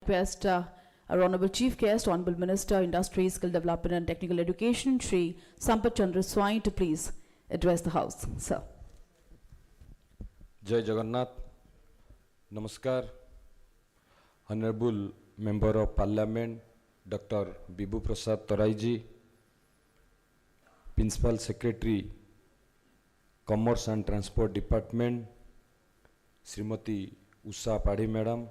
Request our Honorable Chief Guest, Honorable Minister, Industry, Skill Development and Technical Education, Shri Sampath Chandra Swai, to please address the House. Sir. Jai Jagannath. Namaskar. Honorable Member of Parliament, Dr. Bibu Prasad Toraiji, Principal Secretary, Commerce and Transport Department, Srimati Usha Padhi Madam,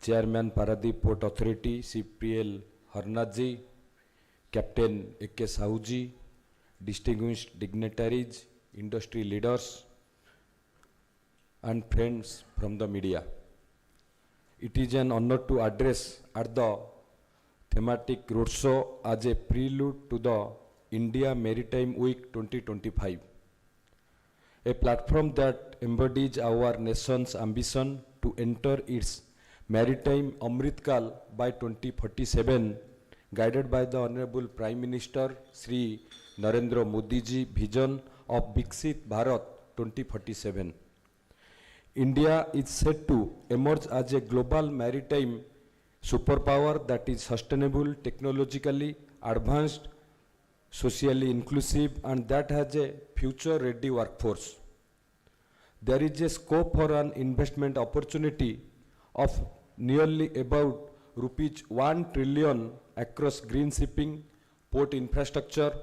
Chairman Paradip Port Authority, CPL Harnathji, Captain A.K. Sahuji, distinguished dignitaries, industry leaders, and friends from the media. It is an honor to address at the thematic roadshow as a prelude to the India Maritime Week 2025, a platform that embodies our nation's ambition to enter its Maritime Amritkal by 2047, guided by the Honorable Prime Minister Shri Narendra Modi ji vision of Viksit Bharat 2047. India is set to emerge as a global maritime superpower that is sustainable, technologically advanced, socially inclusive, and that has a future-ready workforce. There is a scope for an investment opportunity of nearly about rupees 1 trillion across green shipping, port infrastructure,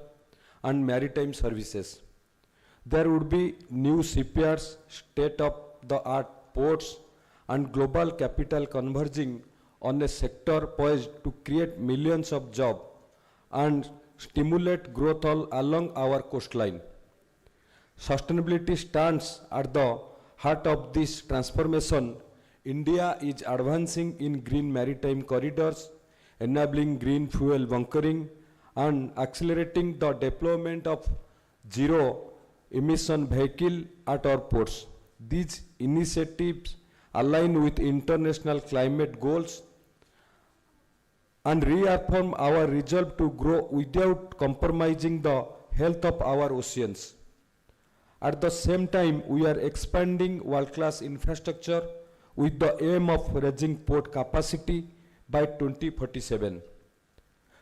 and maritime services. There would be new shipyards, state-of-the-art ports, and global capital converging on a sector poised to create millions of jobs and stimulate growth all along our coastline. Sustainability stands at the heart of this transformation. India is advancing in green maritime corridors, enabling green fuel bunkering, and accelerating the deployment of zero-emission vehicles at our ports. These initiatives align with international climate goals and reaffirm our resolve to grow without compromising the health of our oceans. At the same time, we are expanding world-class infrastructure with the aim of raising port capacity by 2047.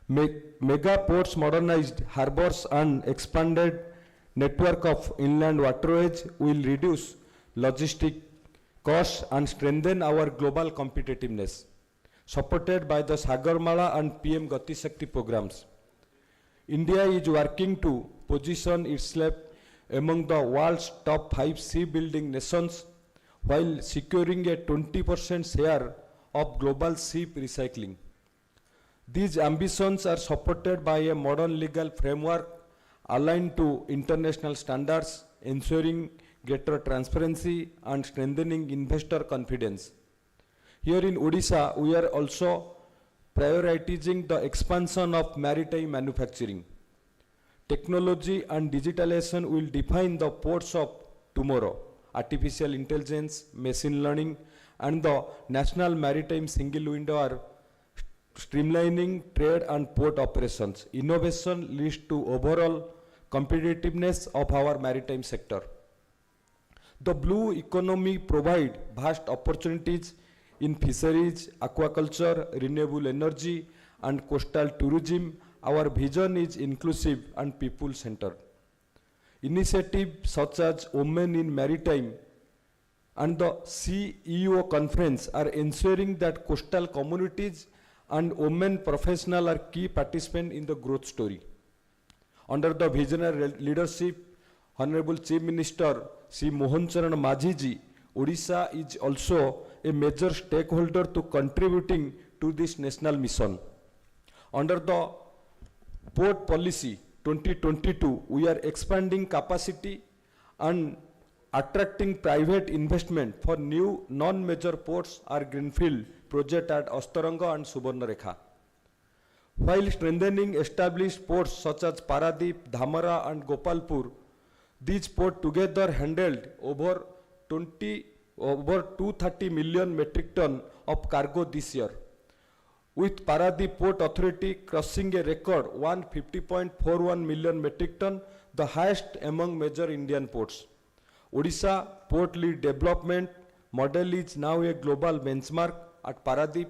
Mega ports, modernized harbors, and expanded network of inland waterways will reduce logistic costs and strengthen our global competitiveness, supported by the Sagarmala and PM Gati Shakti programs. India is working to position itself among the world's top 5 shipbuilding nations while securing a 20% share of global ship recycling. These ambitions are supported by a modern legal framework aligned to international standards, ensuring greater transparency and strengthening investor confidence. Here in Odisha, we are also prioritizing the expansion of maritime manufacturing. Technology and digitalization will define the ports of tomorrow. Artificial intelligence, machine learning, and the National Maritime Single Window are streamlining trade and port operations. Innovation leads to overall competitiveness of our maritime sector. The blue economy provides vast opportunities in fisheries, aquaculture, renewable energy, and coastal tourism. Our vision is inclusive and people-centered. Initiatives such as Women in Maritime and the CEO conference are ensuring that coastal communities and women professionals are key participants in the growth story. Under the visionary leadership, Honorable Chief Minister Shri Mohan Charan Majhi ji, Odisha is also a major stakeholder to contributing to this national mission. Under the Port Policy 2022, we are expanding capacity and attracting private investment for new non-major ports or greenfield projects at Astaranga and Subarnarekha. While strengthening established ports such as Paradip, Dhamara, and Gopalpur, these ports together handled over 230 million metric ton of cargo this year, with Paradip Port Authority crossing a record 150.41 million metric ton, the highest among major Indian ports. Odisha port lead development model is now a global benchmark at Paradeep.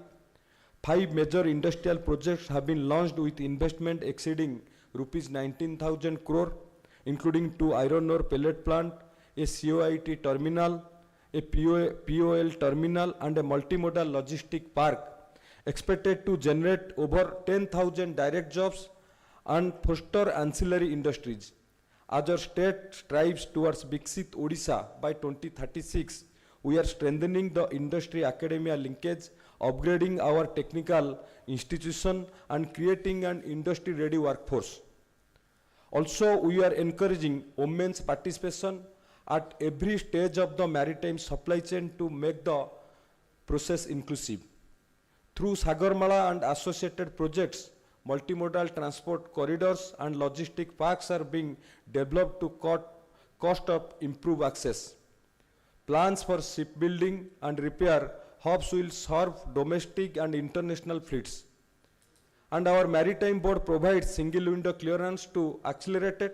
5 major industrial projects have been launched with investment exceeding rupees 19,000 crore, including 2 iron ore pellet plant, a COIT terminal, a POL terminal, and a multimodal logistic park, expected to generate over 10,000 direct jobs and foster ancillary industries. As our state strives towards Viksit Odisha by 2036, we are strengthening the industry-academia linkage, upgrading our technical institution, and creating an industry-ready workforce. Also, we are encouraging women's participation at every stage of the maritime supply chain to make the process inclusive. Through Sagarmala and associated projects, multimodal transport corridors and logistic parks are being developed to cut cost of improve access. Plans for shipbuilding and repair hubs will serve domestic and international fleets. And our maritime board provides single window clearance to accelerated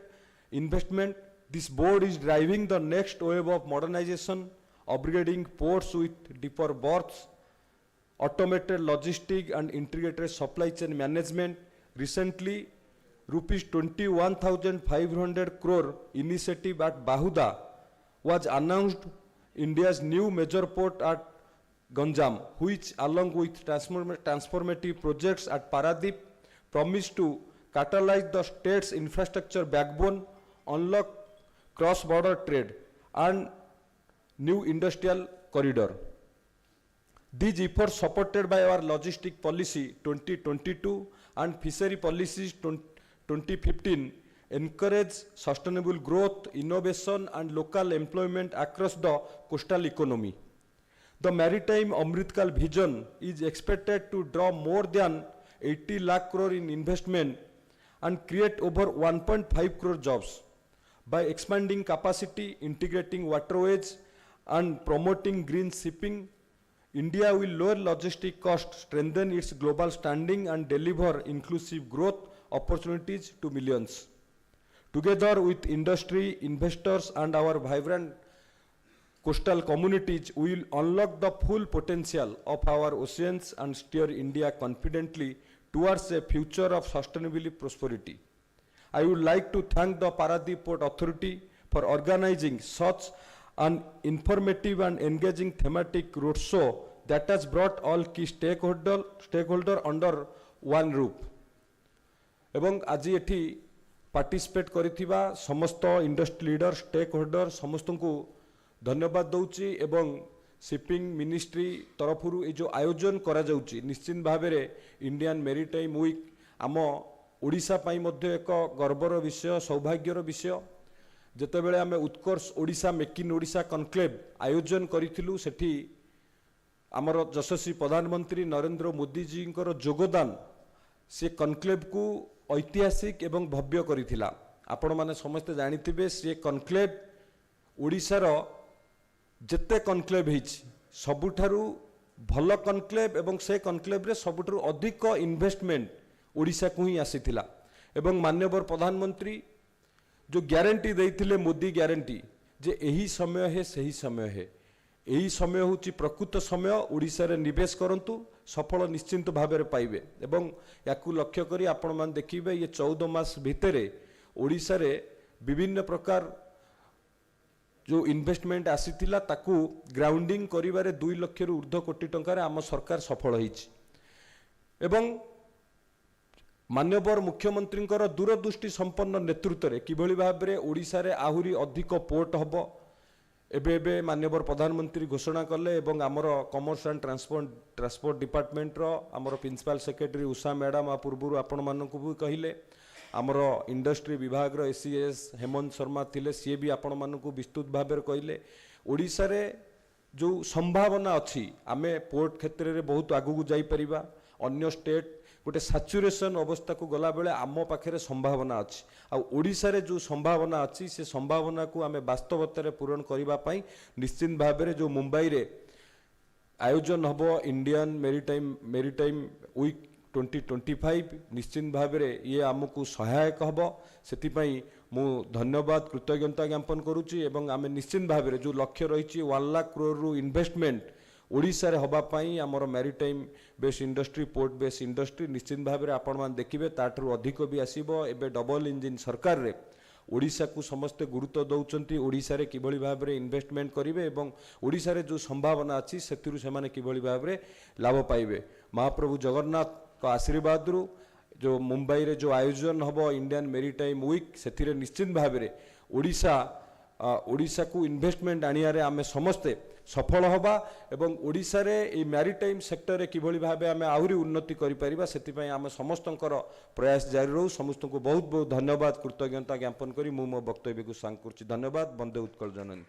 investment. This board is driving the next wave of modernization, upgrading ports with deeper berths, automated logistic and integrated supply chain management. Recently, rupees 21,500 crore initiative at Bahuda was announced, India's new major port at Ganjam, which along with transformative projects at Paradeep promise to catalyze the state's infrastructure backbone, unlock cross-border trade and new industrial corridor. These efforts, supported by our logistic policy 2022 and fishery policies 2015, encourage sustainable growth, innovation and local employment across the coastal economy. The maritime Amritkal vision is expected to draw more than 80 lakh crore in investment and create over 1.5 crore jobs. By expanding capacity, integrating waterways and promoting green shipping, India will lower logistic costs, strengthen its global standing and deliver inclusive growth opportunities to millions. Together with industry, investors and our vibrant coastal communities, we will unlock the full potential of our oceans and steer India confidently towards a future of sustainable prosperity. I would like to thank the Paradeep Port Authority for organizing such an informative and engaging thematic roadshow that has brought all key stakeholder under one roof. एवं आज एठी participate करिथिबा समस्त industry leader stake holder समस्त को धन्यवाद दउची एवं shipping ministry तरफरु ए जो आयोजन करा जाउची निश्चित भाबरे इंडियन मेरीटाइम वीक आम ओडिशा पई मध्ये एक गर्वर विषय सौभाग्यर विषय जेतेबेले आमे Utkarsh Odisha make in Odisha conclave आयोजन करिथिलु सेठी आमर यशस्वी प्रधानमंत्री नरेंद्र मोदी जी योगदान से कनक्लेव को ऐतिहासिक एवं भव्य करिथिला। आपण माने समस्त जानिथिबे से कनक्लेव ओडिशार जेते कनक्लेव हिच सबुठारु भल कनक्लेव एवं से कनक्लेव रे सबुठारु अधिक इन्वेस्टमेंट ओडिशा को ही आसीथिला एवं माननीय प्रधानमंत्री जो ग्यारंटी देइथिले मोदी ग्यारंटी जे एही समय है सही समय है यही समय होची प्रकृत समय ओडिशा रे निवेश करंतु सफल निश्चिंत भाव में पाइबे एवं याकू लक्ष्य करी आपण मान देखिबे ये 14 मास भितरे ओडिशा रे विभिन्न प्रकार जो इन्वेस्टमेंट आसीथिला ताकू ग्राउंडिंग करिबारे 2 लाख रु ऊर्ध्व कोटी टंका रे आम सरकार सफल होईछि एवं मान्यवर मुख्यमंत्री दूरदृष्टि संपन्न नेतृत्व रे किभली भाव में ओडिशा रे आहुरी अधिक पोर्ट हबो एबे मान्यवर प्रधानमंत्री घोषणा कले एवं आमर कमर्स एंड ट्रांसपोर्ट डिपार्टमेंट रो आमर प्रिंसिपल सेक्रेटरी उषा मैडम आ पूर्व आपण मानकु भी कहिले आमर इंडस्ट्री विभाग रो एसीएस हेमंत शर्मा थिले सी भी आपण मानकु विस्तृत भाव में कहिले ओडिशा रे जो संभावना अछि आमे पोर्ट क्षेत्र रे बहुत आगु को जाई परिबा अन्य स्टेट गोटे सैचुरेशन अवस्था को गला बेले आम पाखे संभावना अच्छी आड़शा जो संभावना अच्छी से संभावना को आम वास्तवता पूरण करने निश्चित भाव में जो मुंबई रे आयोजन हम इंडियन मेरीटाइम वीक 2025 निश्चित भाव में ये आमको सहायक हम से मु धन्यवाद कृतज्ञता ज्ञापन करुच्ची एवं आम निश्चित भाव में जो लक्ष्य रही 1 लाख करोड़ रु इन्वेस्टमेंट ओडिशा रे हबा पई हमर maritime base industry port base industry निश्चित भाव में आपण मान देखिबे ताठू अधिक भी आसीबो एबे डबल इंजिन सरकार रे ओडिशा को समस्ते गुरुत्व दौरान ओडिशा रे किभली भाव में इन्वेस्टमेंट करेंगे और ओडिशा रे जो संभावना अच्छी से किभली भाव में लाभ पाइबे महाप्रभु जगन्नाथ का आशीर्वाद रु जो मुंबई रे जो आयोजन हबो इंडियन मेरीटाइम वीक से निश्चित भाव में ओडिशा को इन्वेस्टमेंट आनिया आमे समस्ते सफल हबा एवं ओडिशा रे ए मैरीटाइम सेक्टर रे किभली भाबे आमे आहुरी उन्नति करि परिबा सेति आमे समस्तंकर प्रयास जारी रहू समस्त को बहुत बहुत धन्यवाद कृतज्ञता ज्ञापन करी मु मो वक्तव्य को सांग करछि धन्यवाद वंदे उत्कल जननी।